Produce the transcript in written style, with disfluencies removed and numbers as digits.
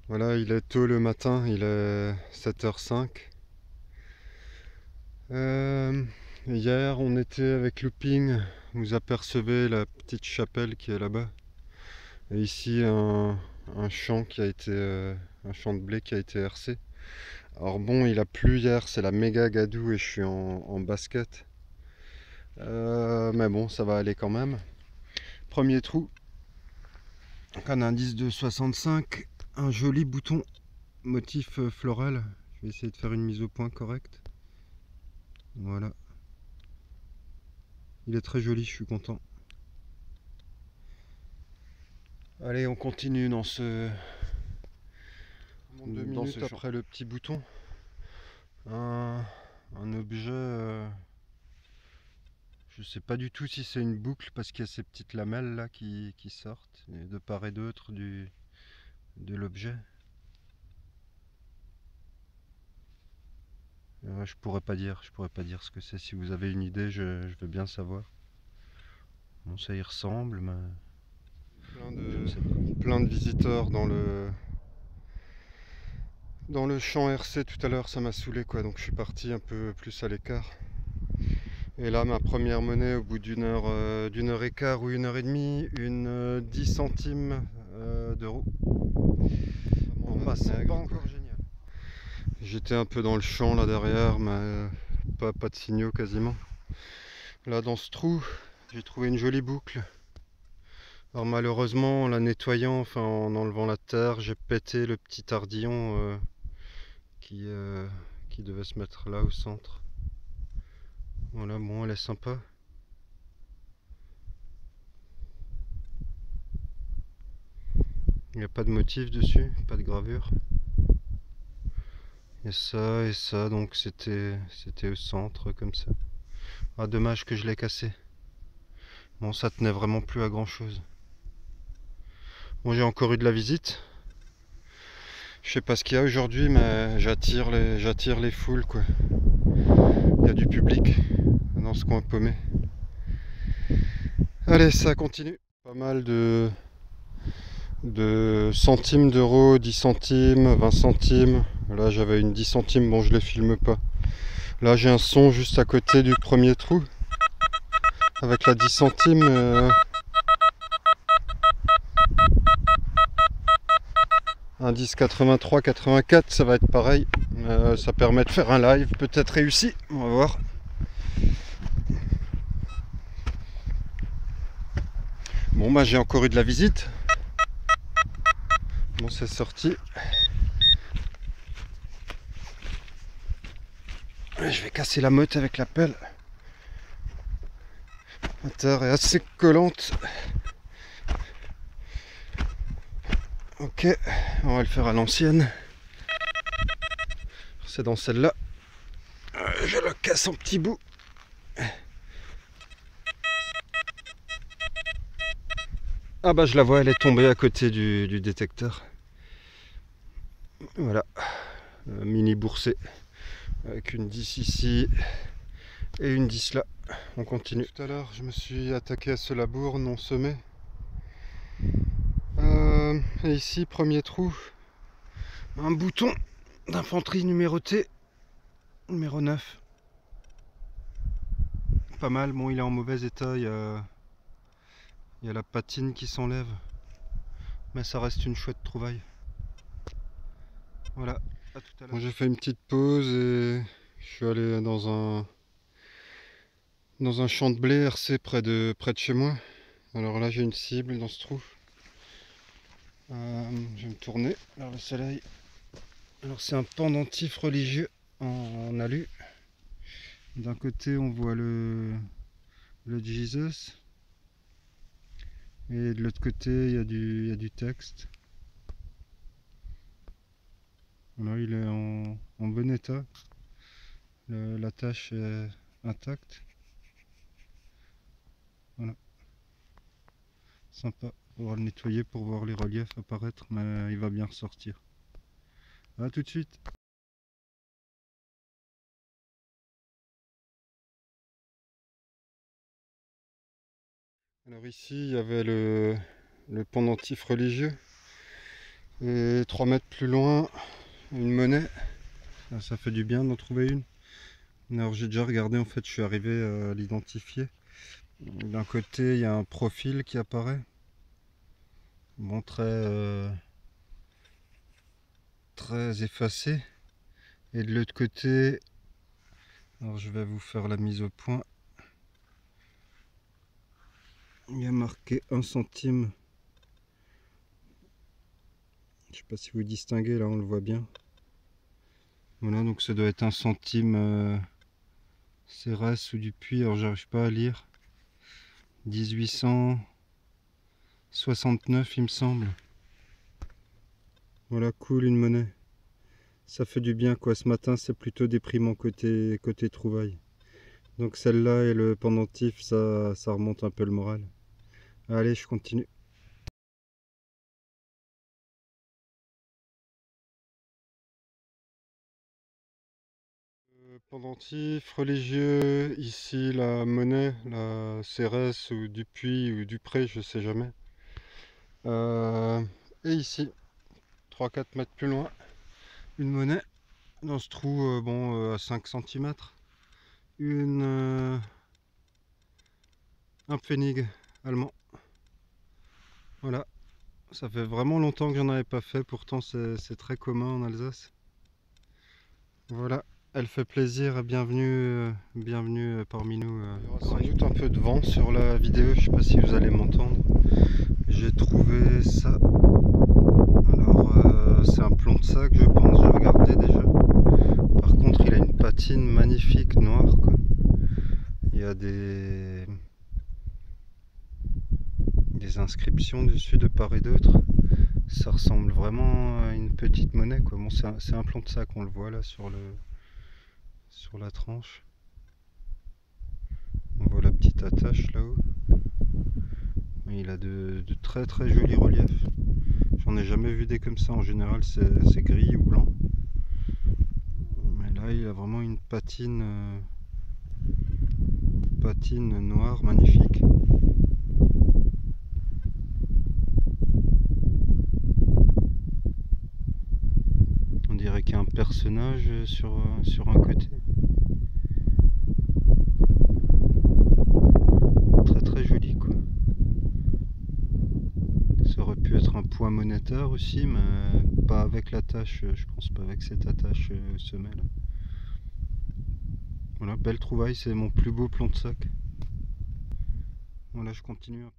Voilà, il est tôt le matin, il est 7h05. Hier, on était avec Looping, vous apercevez la petite chapelle qui est là-bas. Et ici, un champ qui a été, un champ de blé qui a été hercé. Alors bon, il a plu hier, c'est la méga gadoue et je suis en basket. Mais bon, ça va aller quand même. Premier trou, donc un indice de 65, un joli bouton motif floral. Je vais essayer de faire une mise au point correcte. Voilà. Il est très joli, je suis content. Allez, on continue dans ce... 2 minutes après le petit bouton. Un objet... je sais pas du tout si c'est une boucle parce qu'il y a ces petites lamelles là qui sortent de part et d'autre de l'objet. Je pourrais pas dire ce que c'est. Si vous avez une idée, je veux bien savoir. Bon, ça y ressemble, mais plein de visiteurs dans le champ RC tout à l'heure, ça m'a saoulé quoi, donc je suis parti un peu plus à l'écart. Et là, ma première monnaie au bout d'une heure et quart ou 1h30, une 10 centimes d'euros. Bon, bah, c'est pas encore génial. J'étais un peu dans le champ là derrière, mais pas de signaux quasiment. Là, dans ce trou, j'ai trouvé une jolie boucle. Alors malheureusement, en la nettoyant, enfin en enlevant la terre, j'ai pété le petit tardillon qui devait se mettre là au centre. Voilà, bon, elle est sympa. Il n'y a pas de motif dessus, pas de gravure. Et ça, donc c'était au centre comme ça. Ah, dommage que je l'ai cassé. Bon, ça tenait vraiment plus à grand chose. Bon, j'ai encore eu de la visite. Je sais pas ce qu'il y a aujourd'hui, mais j'attire les foules quoi. Il y a du public dans ce coin paumé. Allez, ça continue. Pas mal de centimes d'euros, 10 centimes, 20 centimes. Là, j'avais une 10 centimes, bon, je les filme pas. Là, j'ai un son juste à côté du premier trou. Avec la 10 centimes. Indice 83-84, ça va être pareil. Ça permet de faire un live, peut-être réussi. On va voir. Bon, bah, j'ai encore eu de la visite. Bon, c'est sorti. Je vais casser la meute avec la pelle. La terre est assez collante. Ok, on va le faire à l'ancienne. C'est dans celle-là. Je la casse en petits bouts. Ah bah je la vois, elle est tombée à côté du détecteur. Voilà, mini boursée. Avec une 10 ici et une 10 là. On continue. Tout à l'heure, je me suis attaqué à ce labour non semé. Et ici, premier trou. Un bouton d'infanterie numéroté. Numéro 9. Pas mal, bon il est en mauvais état, il y a la patine qui s'enlève. Mais ça reste une chouette trouvaille. Voilà, à tout à l'heure. Bon, j'ai fait une petite pause et je suis allé dans un champ de blé RC près de chez moi. Alors là j'ai une cible dans ce trou. Je vais me tourner vers le soleil. Alors c'est un pendentif religieux en alu. D'un côté on voit le Jesus. Et de l'autre côté il y a du texte. Là il est en bon état. La tâche est intacte. Voilà. Sympa. On va le nettoyer pour voir les reliefs apparaître, mais il va bien ressortir. A tout de suite. Alors ici il y avait le pendentif religieux Et 3 mètres plus loin, une monnaie. Ça fait du bien d'en trouver une. Alors j'ai déjà regardé, en fait je suis arrivé à l'identifier. D'un côté il y a un profil qui apparaît. Bon, très effacé. Et de l'autre côté, alors je vais vous faire la mise au point. Il y a marqué 1 centime. Je sais pas si vous distinguez, là on le voit bien. Voilà, donc ça doit être 1 centime Cérès ou Dupuis, alors j'arrive pas à lire. 1869 il me semble. Voilà, cool, une monnaie. Ça fait du bien quoi, ce matin c'est plutôt déprimant côté trouvaille. Donc celle-là et le pendentif, ça remonte un peu le moral. Allez, je continue. Pendentif, religieux, ici la monnaie, la Cérès ou Dupuis ou Dupré, je sais jamais. Et ici, 3-4 mètres plus loin, une monnaie dans ce trou bon, à 5 cm. Un Pfennig allemand. Voilà, ça fait vraiment longtemps que j'en avais pas fait, pourtant c'est très commun en Alsace. Voilà, elle fait plaisir, bienvenue parmi nous. Il y aura sans doute un peu de vent sur la vidéo, je sais pas si vous allez m'entendre. J'ai trouvé ça. Alors c'est un plomb de sac je pense, j'ai regardé déjà. Par contre il a une patine magnifique noire quoi. Il y a des inscriptions dessus de part et d'autre. Ça ressemble vraiment à une petite monnaie quoi. Bon, c'est un plomb de sac, on le voit là sur la tranche. On voit la petite attache là-haut. Il a de très très jolis reliefs. J'en ai jamais vu des comme ça, en général c'est gris ou blanc. Mais là il a vraiment une patine noire magnifique. On dirait qu'il y a un personnage sur un côté. Très très joli quoi. Ça aurait pu être un point monétaire aussi, mais pas avec l'attache, je pense pas avec cette attache semelle. Voilà, belle trouvaille, c'est mon plus beau plomb de sac. Voilà, je continue un peu.